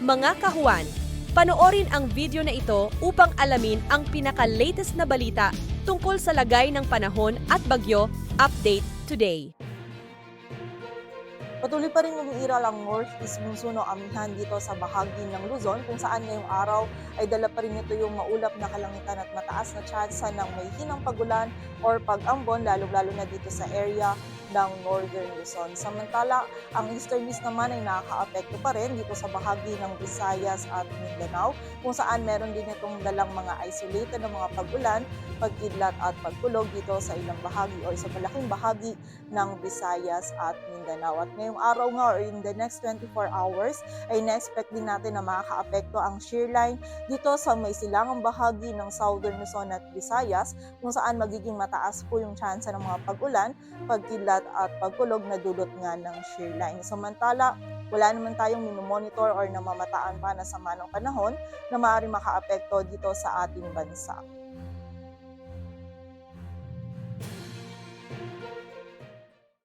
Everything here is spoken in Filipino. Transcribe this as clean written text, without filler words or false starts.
Mga kahuan, panoorin ang video na ito upang alamin ang pinaka-latest na balita tungkol sa lagay ng panahon at bagyo. Update today. Patuloy pa rin umiiral ang northeast monsoon o amihan dito sa bahagi ng Luzon kung saan ngayong araw ay dala pa rin ito yung maulap na kalangitan at mataas na tsansa ng may hinang pagulan or pag-ambon lalo-lalo na dito sa area ng northern Luzon. Samantala, ang easterlies naman ay nakaka-apekto pa rin dito sa bahagi ng Visayas at Mindanao kung saan meron din itong dalang mga isolated na mga pag-ulan, pagkidlat at pagkulog dito sa ilang bahagi o sa malaking bahagi ng Visayas at Mindanao. At ngayong araw nga or in the next 24 hours ay na-expect din natin na makaka-apekto ang shear line dito sa may silangang bahagi ng Southern Luzon at Visayas kung saan magiging mataas po yung tsansa ng mga pag-ulan, pagkidlat at pagkulog na dulot nga ng shear line. Samantala, wala naman tayong minomonitor or namamataan pa na sama ng panahon na maaaring makaapekto dito sa ating bansa.